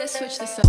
let's switch this up.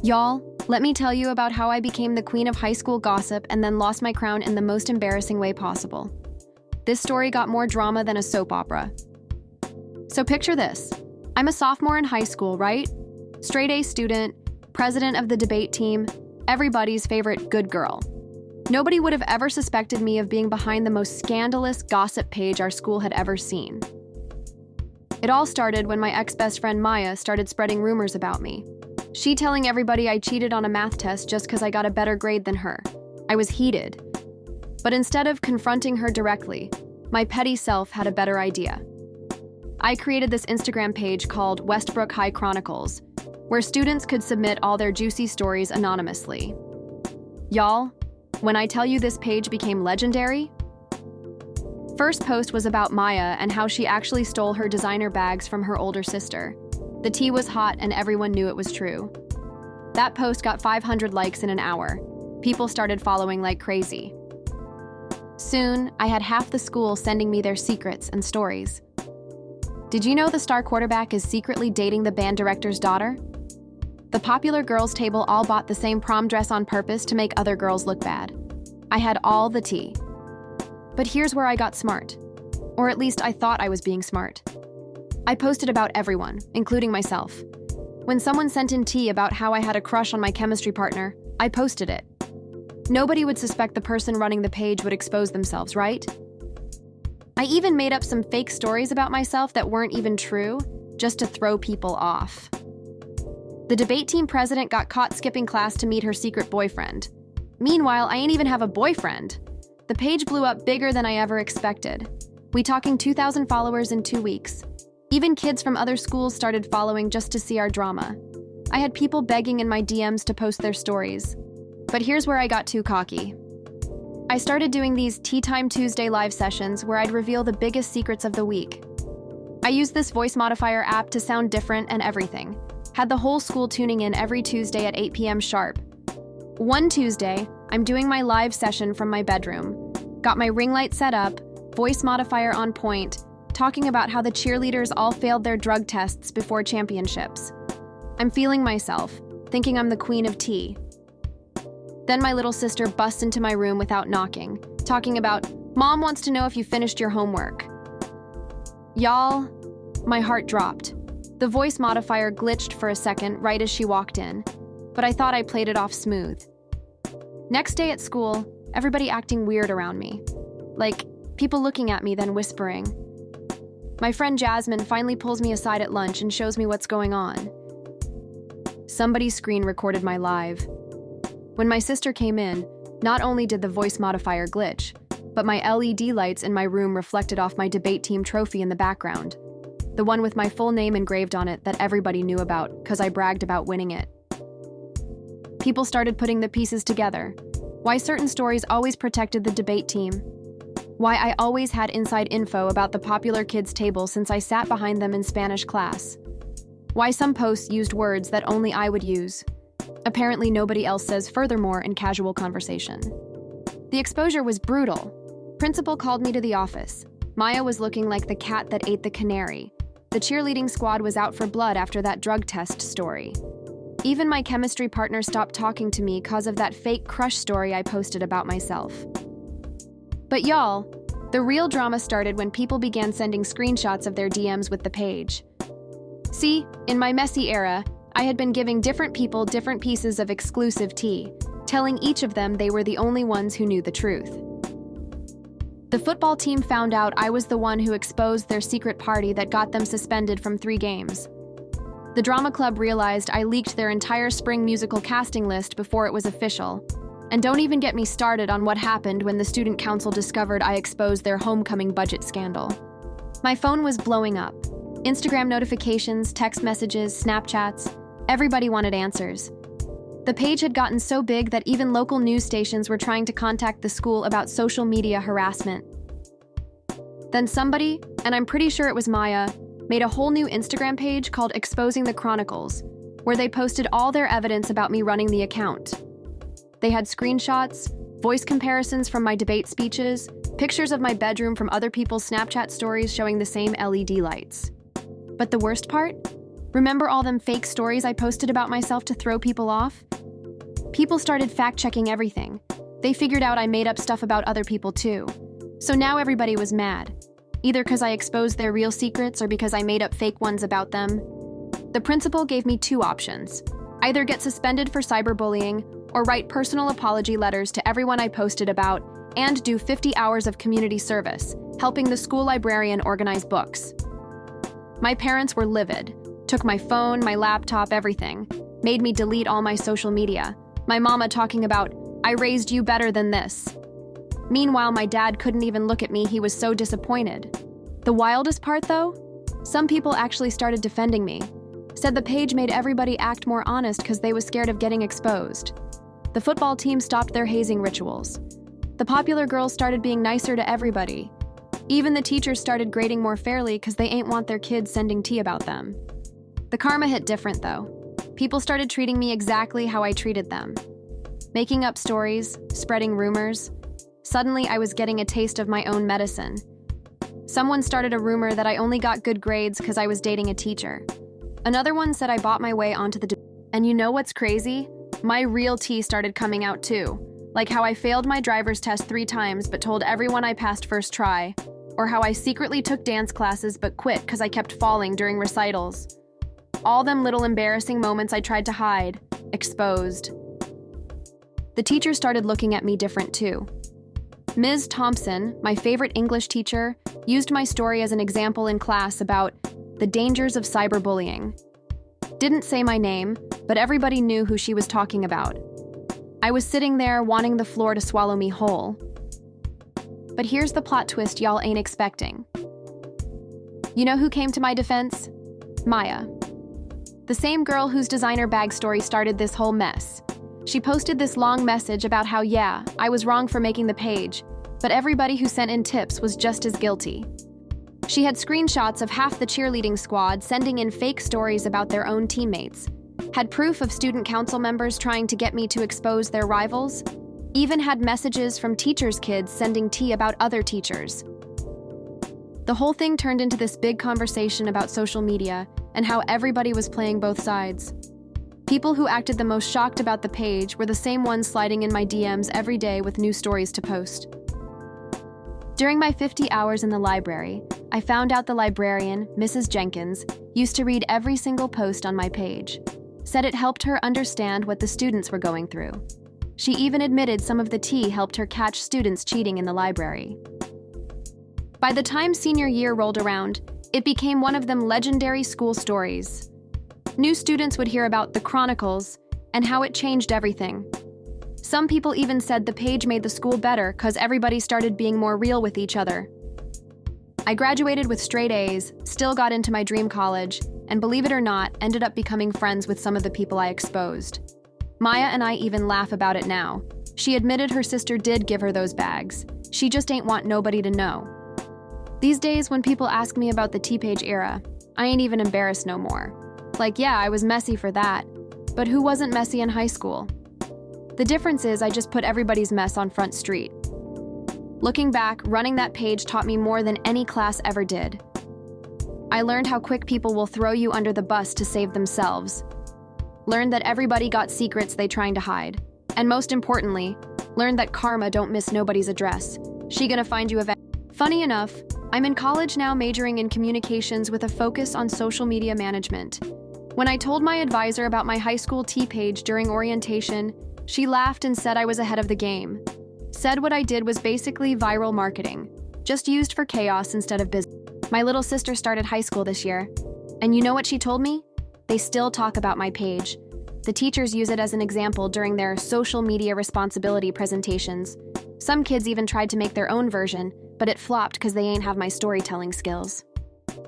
Y'all, let me tell you about how I became the queen of high school gossip and then lost my crown in the most embarrassing way possible. This story got more drama than a soap opera. So picture this. I'm a sophomore in high school, right? Straight A student, president of the debate team, everybody's favorite good girl. Nobody would have ever suspected me of being behind the most scandalous gossip page our school had ever seen. It all started when my ex-best friend Maya started spreading rumors about me. She telling everybody I cheated on a math test just because I got a better grade than her. I was heated. But instead of confronting her directly, my petty self had a better idea. I created this Instagram page called Westbrook High Chronicles, where students could submit all their juicy stories anonymously. Y'all, when I tell you this page became legendary, first post was about Maya and how she actually stole her designer bags from her older sister. The tea was hot and everyone knew it was true. That post got 500 likes in an hour. People started following like crazy. Soon, I had half the school sending me their secrets and stories. Did you know the star quarterback is secretly dating the band director's daughter? The popular girls' table all bought the same prom dress on purpose to make other girls look bad. I had all the tea. But here's where I got smart. Or at least I thought I was being smart. I posted about everyone, including myself. When someone sent in tea about how I had a crush on my chemistry partner, I posted it. Nobody would suspect the person running the page would expose themselves, right? I even made up some fake stories about myself that weren't even true, just to throw people off. The debate team president got caught skipping class to meet her secret boyfriend. Meanwhile, I ain't even have a boyfriend. The page blew up bigger than I ever expected. We talking 2,000 followers in 2 weeks. Even kids from other schools started following just to see our drama. I had people begging in my DMs to post their stories. But here's where I got too cocky. I started doing these Tea Time Tuesday live sessions where I'd reveal the biggest secrets of the week. I used this voice modifier app to sound different and everything. Had the whole school tuning in every Tuesday at 8 p.m. sharp. One Tuesday, I'm doing my live session from my bedroom. Got my ring light set up, voice modifier on point, talking about how the cheerleaders all failed their drug tests before championships. I'm feeling myself, thinking I'm the queen of tea. Then my little sister busts into my room without knocking, talking about, "Mom wants to know if you finished your homework." Y'all, my heart dropped. The voice modifier glitched for a second right as she walked in, but I thought I played it off smooth. Next day at school, everybody acting weird around me. Like, people looking at me then whispering. My friend Jasmine finally pulls me aside at lunch and shows me what's going on. Somebody's screen recorded my live. When my sister came in, not only did the voice modifier glitch, but my LED lights in my room reflected off my debate team trophy in the background. The one with my full name engraved on it that everybody knew about because I bragged about winning it. People started putting the pieces together. Why certain stories always protected the debate team. Why I always had inside info about the popular kids' table since I sat behind them in Spanish class. Why some posts used words that only I would use. Apparently nobody else says furthermore in casual conversation. The exposure was brutal. Principal called me to the office. Maya was looking like the cat that ate the canary. The cheerleading squad was out for blood after that drug test story. Even my chemistry partner stopped talking to me because of that fake crush story I posted about myself. But y'all, the real drama started when people began sending screenshots of their DMs with the page. See, in my messy era, I had been giving different people different pieces of exclusive tea, telling each of them they were the only ones who knew the truth. The football team found out I was the one who exposed their secret party that got them suspended from 3 games. The drama club realized I leaked their entire spring musical casting list before it was official. And don't even get me started on what happened when the student council discovered I exposed their homecoming budget scandal. My phone was blowing up. Instagram notifications, text messages, Snapchats, everybody wanted answers. The page had gotten so big that even local news stations were trying to contact the school about social media harassment. Then somebody, and I'm pretty sure it was Maya, made a whole new Instagram page called Exposing the Chronicles, where they posted all their evidence about me running the account. They had screenshots, voice comparisons from my debate speeches, Pictures of my bedroom from other people's Snapchat stories showing the same LED lights. But the worst part? Remember all them fake stories I posted about myself to throw people off? People started fact-checking everything. They figured out I made up stuff about other people too. So now everybody was mad, either because I exposed their real secrets or because I made up fake ones about them. The principal gave me two options: either get suspended for cyberbullying or write personal apology letters to everyone I posted about and do 50 hours of community service, helping the school librarian organize books. My parents were livid, took my phone, my laptop, everything, made me delete all my social media. My mama talking about, "I raised you better than this." Meanwhile, my dad couldn't even look at me, he was so disappointed. The wildest part though? Some people actually started defending me. Said the page made everybody act more honest because they was scared of getting exposed. The football team stopped their hazing rituals. The popular girls started being nicer to everybody. Even the teachers started grading more fairly because they ain't want their kids sending tea about them. The karma hit different though. People started treating me exactly how I treated them. Making up stories, spreading rumors. Suddenly I was getting a taste of my own medicine. Someone started a rumor that I only got good grades because I was dating a teacher. Another one said I bought my way onto the And you know what's crazy? My real tea started coming out too. Like how I failed my driver's test 3 times but told everyone I passed first try. Or how I secretly took dance classes but quit because I kept falling during recitals. All them little embarrassing moments I tried to hide, exposed. The teacher started looking at me different too. Ms. Thompson, my favorite English teacher, used my story as an example in class about the dangers of cyberbullying. Didn't say my name, but everybody knew who she was talking about. I was sitting there wanting the floor to swallow me whole. But here's the plot twist y'all ain't expecting. You know who came to my defense? Maya. The same girl whose designer bag story started this whole mess. She posted this long message about how, yeah, I was wrong for making the page, but everybody who sent in tips was just as guilty. She had screenshots of half the cheerleading squad sending in fake stories about their own teammates, had proof of student council members trying to get me to expose their rivals, even had messages from teachers' kids sending tea about other teachers. The whole thing turned into this big conversation about social media and how everybody was playing both sides. People who acted the most shocked about the page were the same ones sliding in my DMs every day with new stories to post. During my 50 hours in the library, I found out the librarian, Mrs. Jenkins, used to read every single post on my page. Said it helped her understand what the students were going through. She even admitted some of the tea helped her catch students cheating in the library. By the time senior year rolled around, it became one of them legendary school stories. New students would hear about the Chronicles and how it changed everything. Some people even said the page made the school better because everybody started being more real with each other. I graduated with straight A's, still got into my dream college, and believe it or not, ended up becoming friends with some of the people I exposed. Maya and I even laugh about it now. She admitted her sister did give her those bags. She just ain't want nobody to know. These days, when people ask me about the T-Page era, I ain't even embarrassed no more. Like, yeah, I was messy for that, but who wasn't messy in high school? The difference is I just put everybody's mess on Front Street. Looking back, running that page taught me more than any class ever did. I learned how quick people will throw you under the bus to save themselves. Learned that everybody got secrets they trying to hide. And most importantly, learned that karma don't miss nobody's address. She gonna find you Funny enough, I'm in college now majoring in communications with a focus on social media management. When I told my advisor about my high school T-Page during orientation, she laughed and said I was ahead of the game. Said what I did was basically viral marketing, just used for chaos instead of business. My little sister started high school this year, and you know what she told me? They still talk about my page. The teachers use it as an example during their social media responsibility presentations. Some kids even tried to make their own version, but it flopped because they ain't have my storytelling skills.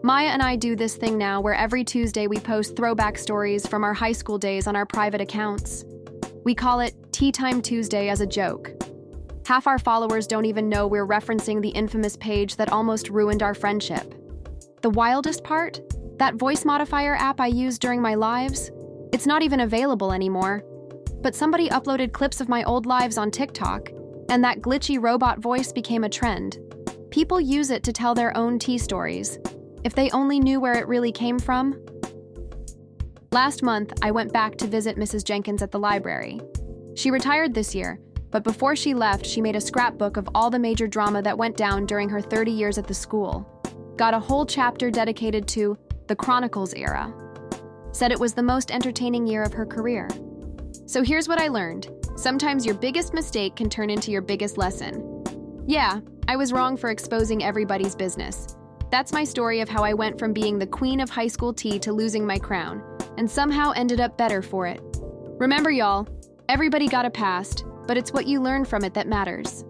Maya and I do this thing now where every Tuesday we post throwback stories from our high school days on our private accounts. We call it Tea Time Tuesday as a joke. Half our followers don't even know we're referencing the infamous page that almost ruined our friendship. The wildest part? That voice modifier app I used during my lives? It's not even available anymore. But somebody uploaded clips of my old lives on TikTok, And that glitchy robot voice became a trend. People use it to tell their own tea stories. If they only knew where it really came from. Last month, I went back to visit Mrs. Jenkins at the library. She retired this year, but before she left, she made a scrapbook of all the major drama that went down during her 30 years at the school. Got a whole chapter dedicated to the Chronicles era. Said it was the most entertaining year of her career. So here's what I learned. Sometimes your biggest mistake can turn into your biggest lesson. Yeah, I was wrong for exposing everybody's business. That's my story of how I went from being the queen of high school tea to losing my crown, and somehow ended up better for it. Remember, y'all, everybody got a past, but it's what you learn from it that matters.